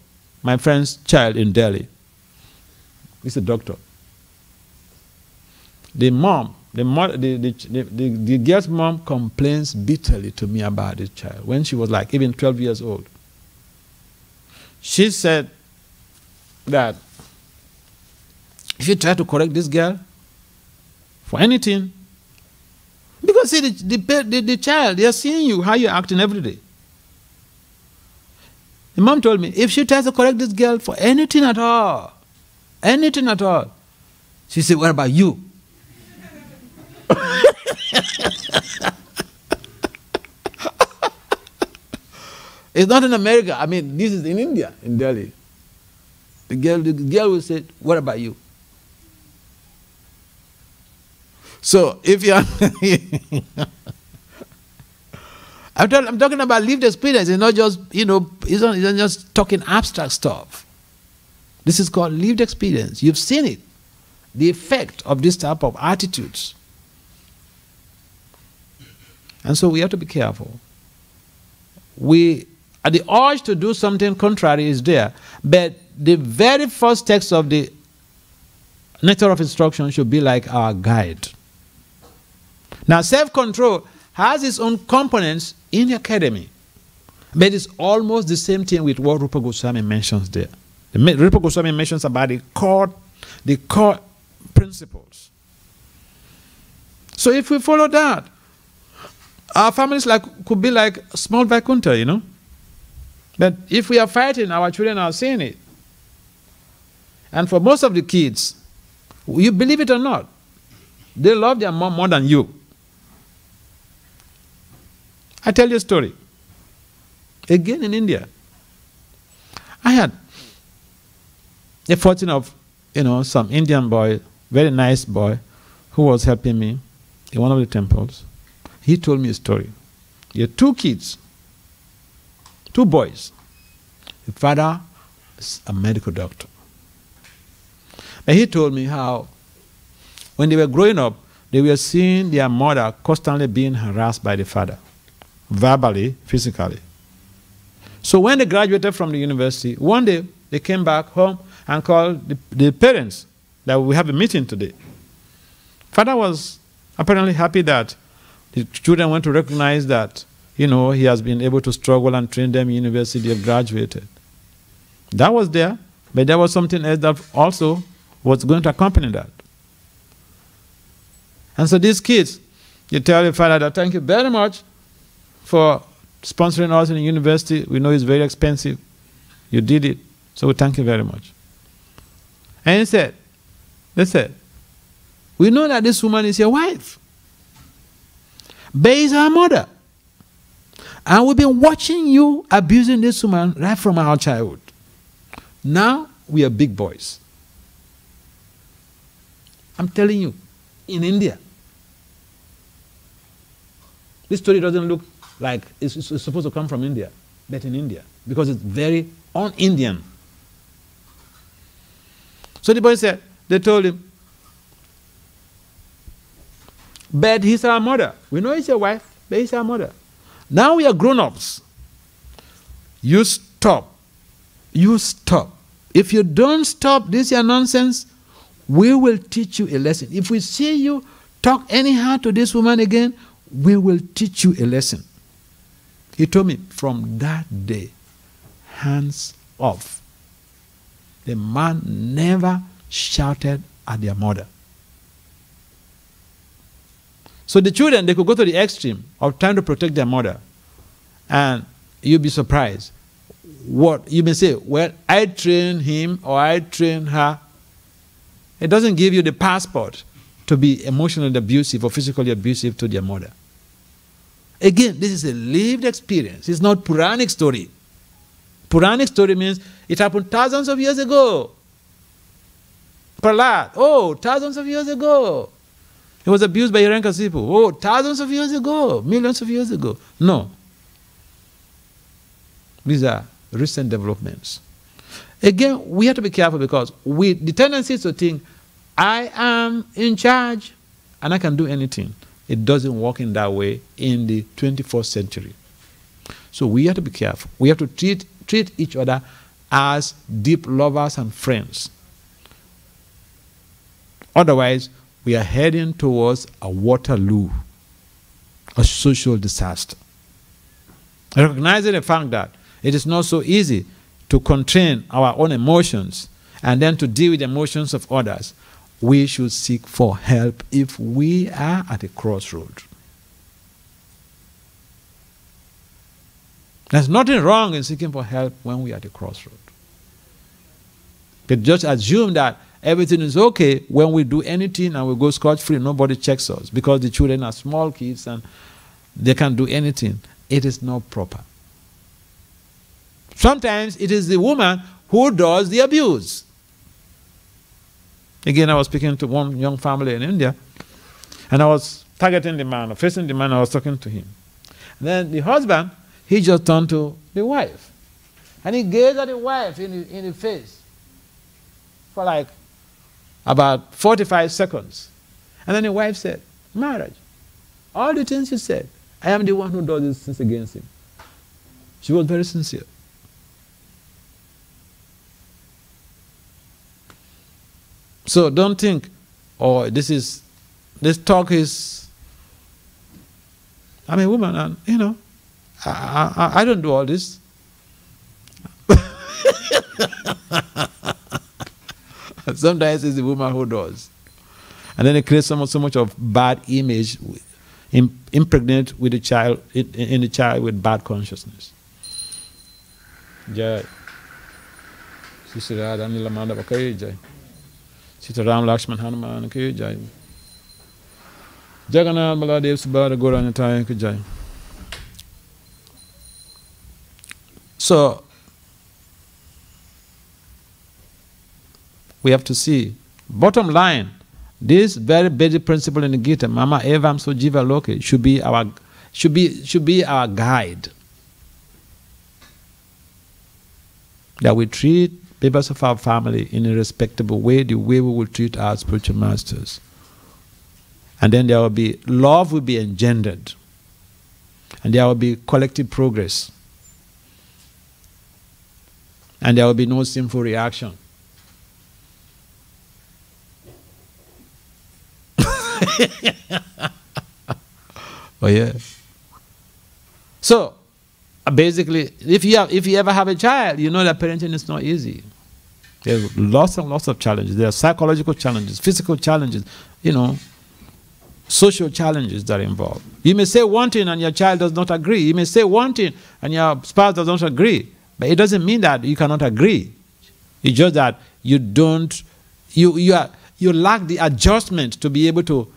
my friend's child in Delhi. He's a doctor. The mom the girl's mom complains bitterly to me about this child when she was like even 12 years old. She said that if you try to correct this girl for anything, because see, the child, they are seeing you, how you're acting every day. The mom told me, if she tries to correct this girl for anything at all, she said, what about you? It's not in America. I mean, this is in India, in Delhi. The girl will say, what about you? So, if you are... I'm talking about lived experience. It's not just, it's not just talking abstract stuff. This is called lived experience. You've seen it. The effect of this type of attitudes. And so we have to be careful. The urge to do something contrary is there, but the very first text of the Nectar of Instruction should be like our guide. Now, self-control has its own components in the academy, but it's almost the same thing with what Rupa Goswami mentions there. Rupa Goswami mentions about the core principles. So if we follow that, our families could be like small Vaikuntha, But if we are fighting, our children are seeing it. And for most of the kids, you believe it or not, they love their mom more than you. I tell you a story. Again in India, I had the fortune of, some Indian boy, very nice boy, who was helping me in one of the temples. He told me a story. He had 2 kids, 2 boys. The father is a medical doctor. And he told me how, when they were growing up, they were seeing their mother constantly being harassed by the father, verbally, physically. So when they graduated from the university, one day they came back home and called the parents that we have a meeting today. Father was apparently happy that the children went to recognize that, he has been able to struggle and train them in university, they have graduated. That was there, but there was something else that also was going to accompany that. And so these kids, they tell the father that, thank you very much for sponsoring us in the university. We know it's very expensive. You did it, so we thank you very much. And they said, we know that this woman is your wife, but is our mother. And we've been watching you abusing this woman right from our childhood. Now we are big boys. I'm telling you, in India, this story doesn't look like it's supposed to come from India, but in India, because it's very un-Indian. So the boy said, they told him, but he's our mother. We know he's your wife, but he's our mother. Now we are grown-ups. You stop. You stop. If you don't stop this your nonsense, we will teach you a lesson. If we see you talk anyhow to this woman again, we will teach you a lesson. He told me, from that day, hands off. The man never shouted at their mother. So the children, they could go to the extreme of trying to protect their mother. And you'll be surprised. What you may say, well, I train him or I train her. It doesn't give you the passport to be emotionally abusive or physically abusive to their mother. Again, this is a lived experience. It's not Puranic story. Puranic story means it happened thousands of years ago. Prahlad, thousands of years ago. He was abused by Hiranyakashipu. Thousands of years ago, millions of years ago. No. These are recent developments. Again, we have to be careful because the tendency is to think, I am in charge and I can do anything. It doesn't work in that way in the 21st century. So we have to be careful. We have to treat each other as deep lovers and friends. Otherwise, we are heading towards a Waterloo, a social disaster. Recognizing the fact that it is not so easy to contain our own emotions and then to deal with the emotions of others, we should seek for help if we are at a crossroad. There's nothing wrong in seeking for help when we are at a crossroad. But just assume that everything is okay when we do anything and we go scot-free, nobody checks us because the children are small kids and they can do anything. It is not proper. Sometimes it is the woman who does the abuse. Again, I was speaking to one young family in India, and I was targeting the man, or facing the man, I was talking to him. And then the husband, he just turned to the wife, and he gazed at the wife in the face for like about 45 seconds. And then the wife said, "Maharaj, all the things you said, I am the one who does these things against him." She was very sincere. So don't think, oh, this talk is, I'm a woman and, you know, I don't do all this. Sometimes it's the woman who does. And then it creates so much of bad image, impregnate with the child, in the child with bad consciousness. Jai. Sisirada Nilamanda Bakai Jai. Sitaram Lakshman Hanuman Ki Jai. Jagannath Baladev Subhara Goranataya Ki Jai. So, we have to see, bottom line, this very basic principle in the Gita, Mama Evam Sojiva Loke, should be our guide. That we treat members of our family in a respectable way, the way we will treat our spiritual masters. And then there will be, love will be engendered. And there will be collective progress. And there will be no sinful reaction. Oh yeah. So basically, if you ever have a child, you know that parenting is not easy. There's lots and lots of challenges. There are psychological challenges, physical challenges, you know, social challenges that are involved. You may say one thing and your child does not agree. You may say one thing and your spouse does not agree. But it doesn't mean that you cannot agree. It's just that you don't, you lack the adjustment to be able to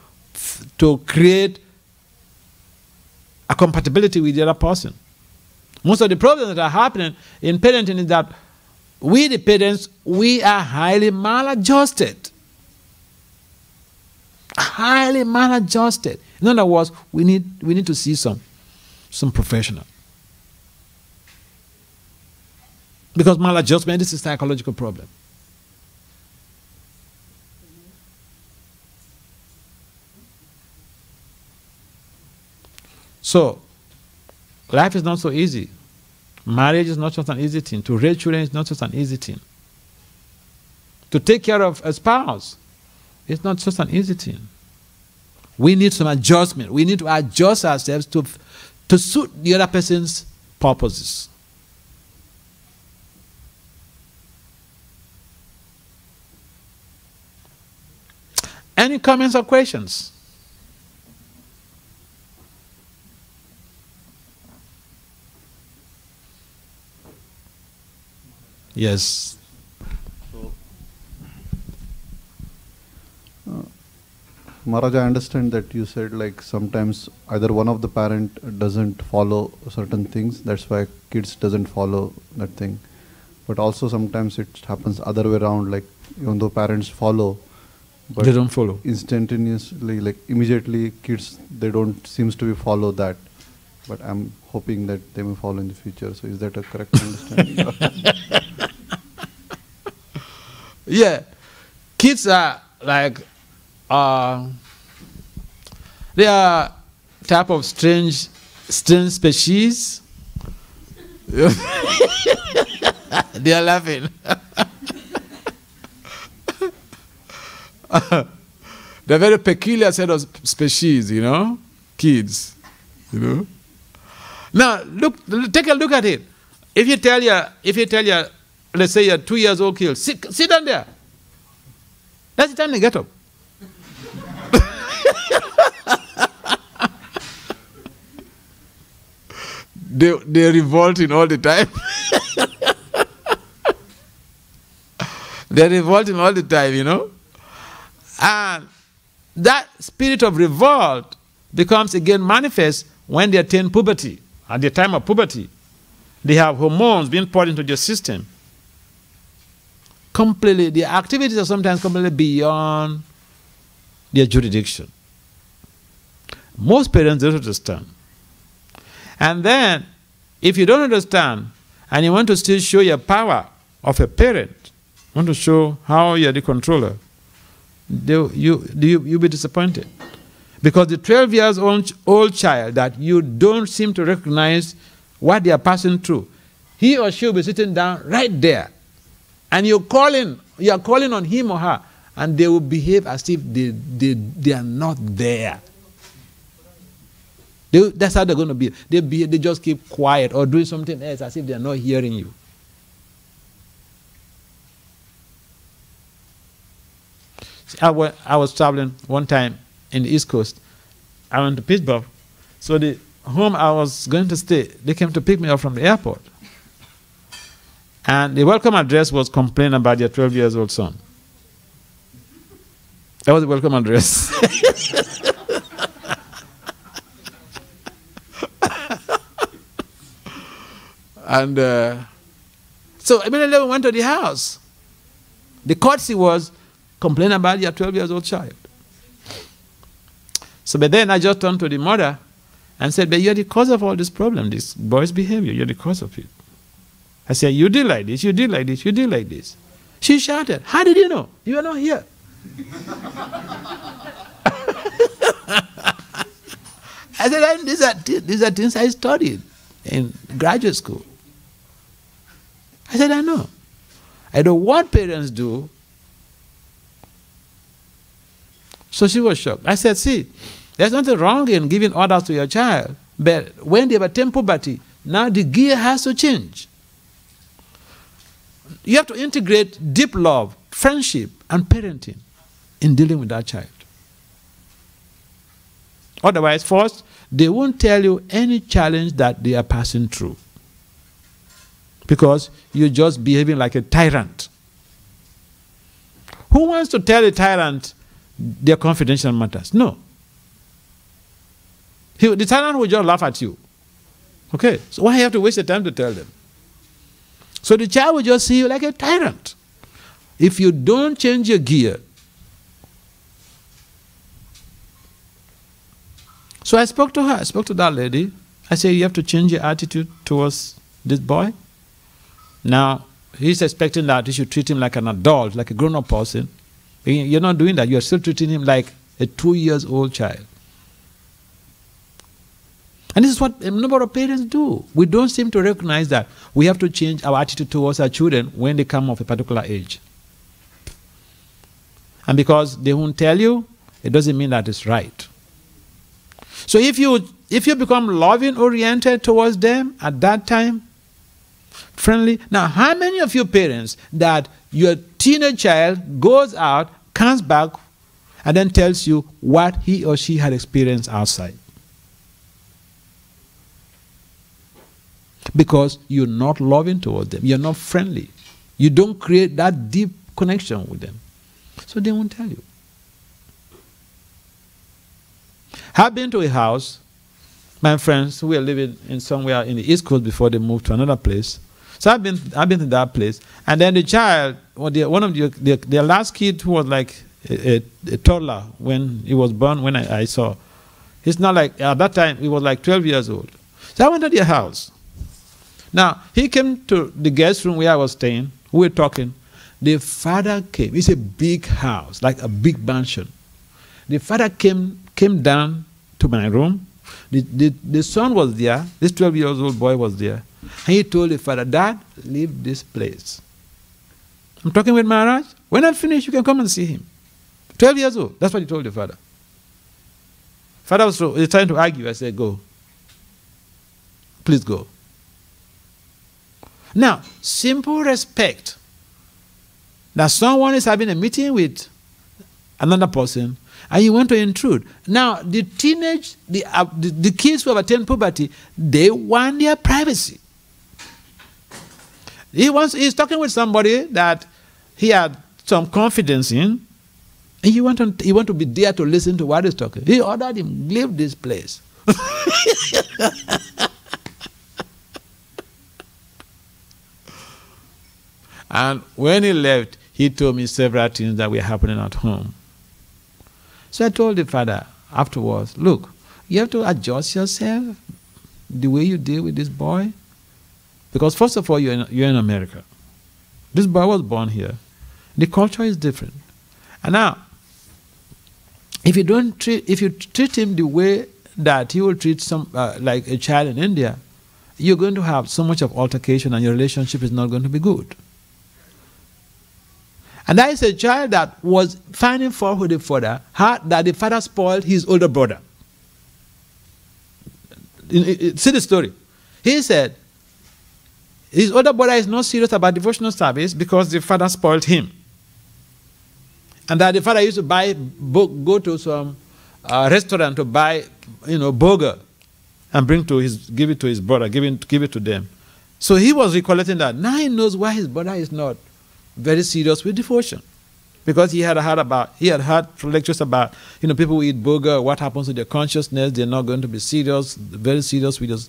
create a compatibility with the other person. Most of the problems that are happening in parenting is that we, the parents, we are highly maladjusted. Highly maladjusted. In other words, we need to see some professional. Because maladjustment is a psychological problem. So, life is not so easy. Marriage is not just an easy thing. To raise children is not just an easy thing. To take care of a spouse is not just an easy thing. We need some adjustment. We need to adjust ourselves to suit the other person's purposes. Any comments or questions? Yes. Maharaj, I understand that you said like sometimes either one of the parent doesn't follow certain things, that's why kids doesn't follow that thing. But also sometimes it happens other way around, like even though parents follow, but they don't follow. Instantaneously, like immediately kids, they don't seems to be follow that. But I'm hoping that they may follow in the future. So is that a correct understanding? Yeah. Kids are like, they are type of strange species. They are laughing. They're a very peculiar set of species, you know, kids, you know. Now, take a look at it. If you tell your, let's say your 2 years old kid, sit down there. That's the time they get up. They're revolting all the time. They're revolting all the time, you know. And that spirit of revolt becomes again manifest when they attain puberty. At the time of puberty, they have hormones being poured into their system. Completely, their activities are sometimes completely beyond their jurisdiction. Most parents don't understand. And then, if you don't understand, and you want to still show your power of a parent, want to show how you're the controller, you'll be disappointed. Because the 12 years old child that you don't seem to recognize what they are passing through, he or she will be sitting down right there. And you are calling on him or her, and they will behave as if they are not there. That's how they're going to be. They just keep quiet or doing something else as if they are not hearing you. I was traveling one time in the East Coast. I went to Pittsburgh. So the home I was going to stay, they came to pick me up from the airport. And the welcome address was complaining about their 12 years old son. That was the welcome address. And so immediately we went to the house. The courtesy was complain about your 12 years old child. So but then I just turned to the mother and said, but you're the cause of all this problem, this boy's behavior, you're the cause of it. I said, you did like this, you did like this, you did like this. She shouted, how did you know? You are not here. I said, these are things I studied in graduate school. I said, I know. I know what parents do. So she was shocked. I said, see, there's nothing wrong in giving orders to your child, but when they have attained puberty, now the gear has to change. You have to integrate deep love, friendship, and parenting in dealing with that child. Otherwise, first, they won't tell you any challenge that they are passing through, because you're just behaving like a tyrant. Who wants to tell a tyrant their confidential matters? No. The tyrant will just laugh at you. Okay, so why you have to waste the time to tell them? So the child will just see you like a tyrant. If you don't change your gear. So I spoke to her, I spoke to that lady. I said, you have to change your attitude towards this boy. Now, he's expecting that you should treat him like an adult, like a grown-up person. You're not doing that. You're still treating him like a 2-year-old child. And this is what a number of parents do. We don't seem to recognize that we have to change our attitude towards our children when they come of a particular age. And because they won't tell you, it doesn't mean that it's right. So if you become loving-oriented towards them at that time, friendly. Now, how many of you parents that your teenage child goes out, comes back, and then tells you what he or she had experienced outside? Because you're not loving towards them. You're not friendly. You don't create that deep connection with them. So they won't tell you. I've been to a house, my friends who were living in somewhere in the East Coast before they moved to another place. So I've been to that place. And then the child, one of their last kid who was like a toddler when he was born, when I saw. He's not like, at that time, he was like 12 years old. So I went to their house. Now, he came to the guest room where I was staying. We were talking. The father came. It's a big house, like a big mansion. The father came down to my room. The son was there. This 12-year-old boy was there. And he told the father, Dad, leave this place. I'm talking with Maharaj. When I finish, you can come and see him. 12 years old. That's what he told the father. Father was trying to argue. I said, go. Please go. Now, simple respect that someone is having a meeting with another person and you want to intrude. Now, the kids who have attained puberty, they want their privacy. He's talking with somebody that he had some confidence in, and you want to be there to listen to what he's talking. He ordered him, leave this place. And when he left, he told me several things that were happening at home. So I told the father afterwards, look, you have to adjust yourself, the way you deal with this boy. Because first of all, you're in America. This boy was born here. The culture is different. And now, if you treat him the way that you will treat like a child in India, you're going to have so much of altercation and your relationship is not going to be good. And that is a child that was finding fault with the father, that the father spoiled his older brother. See the story. He said, his older brother is not serious about devotional service because the father spoiled him. And that the father used to go to some restaurant to buy, burger and give it to his brother, give it to them. So he was recollecting that. Now he knows why his brother is not very serious with devotion. Because he had heard lectures about, people who eat burger, what happens to their consciousness, they're not going to be serious, very serious with us.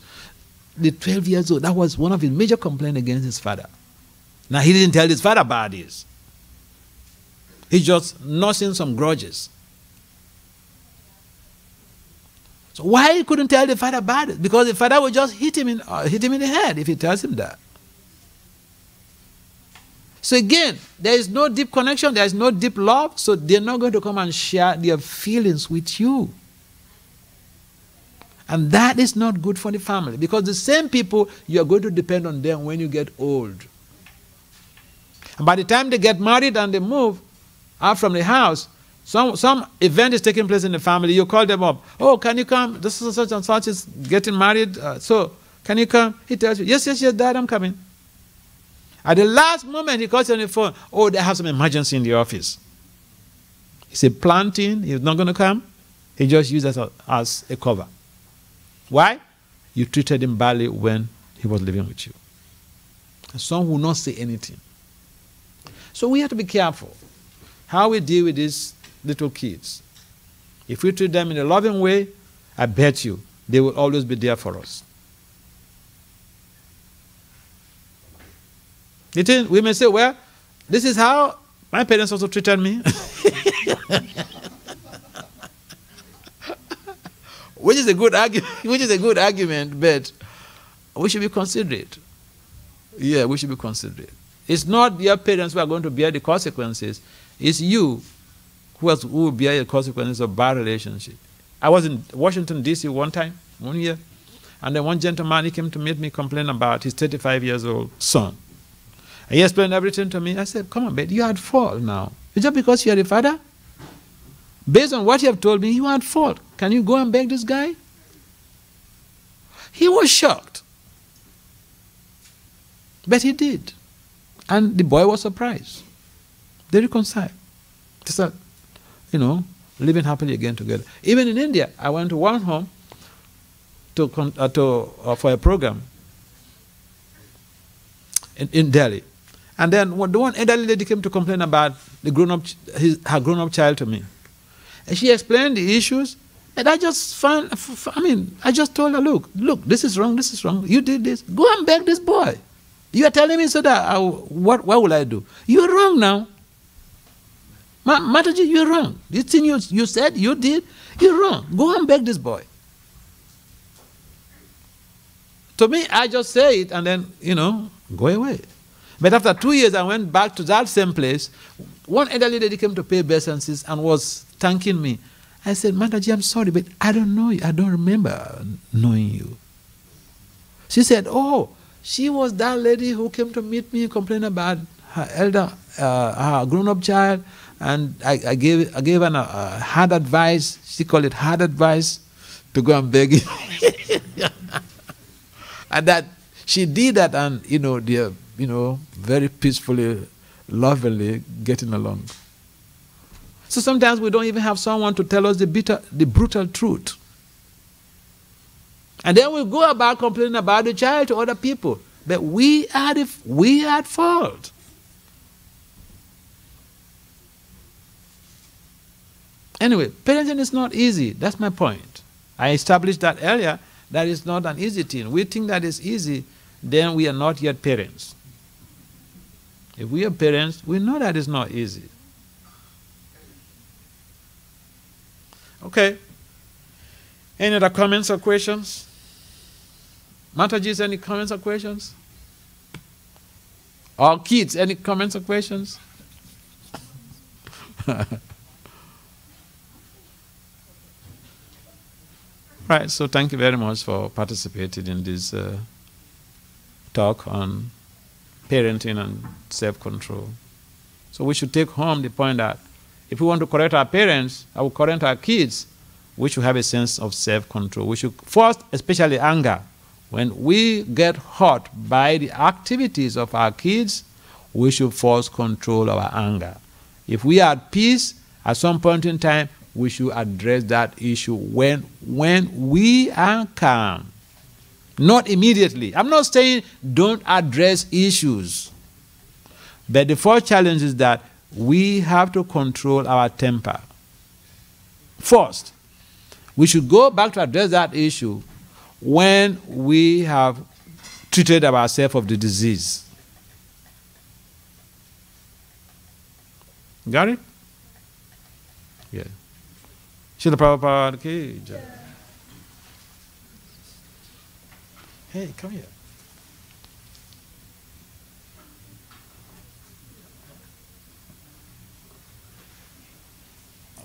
The 12 years old, that was one of his major complaints against his father. Now he didn't tell his father about this. He's just nursing some grudges. So why he couldn't tell the father about it? Because the father would just hit him in the head if he tells him that. So again, there is no deep connection, there is no deep love, so they're not going to come and share their feelings with you. And that is not good for the family, because the same people, you are going to depend on them when you get old. And by the time they get married and they move out from the house, some event is taking place in the family, you call them up. Oh, can you come? This is such and such is getting married. So, can you come? He tells you, yes, Dad, I'm coming. At the last moment, he calls you on the phone. Oh, they have some emergency in the office. He said, planting, he's not going to come. He just used it as a cover. Why? You treated him badly when he was living with you. And some will not say anything. So we have to be careful how we deal with these little kids. If we treat them in a loving way, I bet you they will always be there for us. We may say, well, this is how my parents also treated me. Which is a good argument, but we should be considerate. Yeah, we should be considerate. It's not your parents who are going to bear the consequences. It's you who will bear the consequences of bad relationship. I was in Washington, D.C. one year, and then one gentleman, he came to meet me, complain about his 35 years old son. And he explained everything to me. I said, come on, babe, you had fault now. Is that because you are the father? Based on what you have told me, you had fault. Can you go and beg this guy? He was shocked. But he did. And the boy was surprised. They reconciled. They started, living happily again together. Even in India, I went to one home for a program in Delhi. And then the one elderly lady came to complain about her grown-up child to me. And she explained the issues, and I just told her, look, this is wrong, you did this. Go and beg this boy. You are telling me so that, what will I do? You're wrong now. Mataji, you're wrong. This thing you said, you did, you're wrong. Go and beg this boy. To me, I just say it and then, go away. But after 2 years, I went back to that same place. One elderly lady came to pay obeisances and was thanking me. I said, Mataji, I'm sorry, but I don't know you. I don't remember knowing you. She said, oh, she was that lady who came to meet me and complain about her grown-up child. And I gave an hard advice. She called it hard advice to go and beg him. And that she did that, and they're very peacefully, lovingly getting along. So sometimes we don't even have someone to tell us the brutal truth. And then we go about complaining about the child to other people. But we are at fault. Anyway, parenting is not easy. That's my point. I established that earlier. That is not an easy thing. We think that is easy, then we are not yet parents. If we are parents, we know that it's not easy. Okay. Any other comments or questions? Mataji, any comments or questions? Or kids, any comments or questions? Right, so thank you very much for participating in this talk on parenting and self-control. So we should take home the point that if we want to correct our parents, or correct our kids, we should have a sense of self-control. We should first, especially anger. When we get hurt by the activities of our kids, we should first control our anger. If we are at peace, at some point in time, we should address that issue when we are calm. Not immediately. I'm not saying don't address issues. But the first challenge is that we have to control our temper. First, we should go back to address that issue when we have treated ourselves of the disease. Got it? Yeah. Srila Prabhupada ki jai. Hey, come here.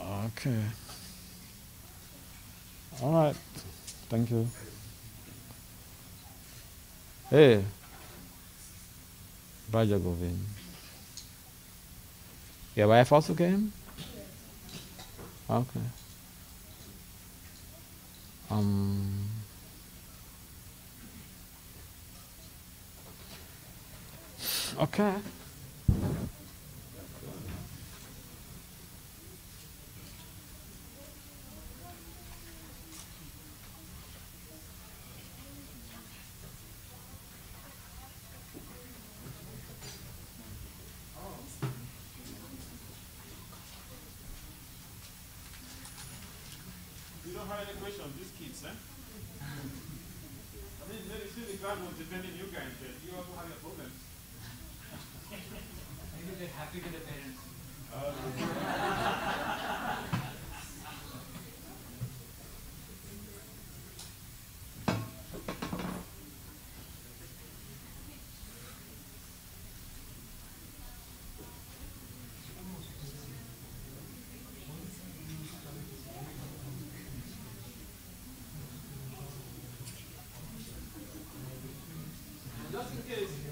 Okay. All right. Thank you. Hey, Raja Govind. Your wife also came? Okay. Okay. You don't have any question on these kids, eh? I mean, maybe still the God was defending you guys, but you also have your problems. Maybe they're happy with the parents. Just in case.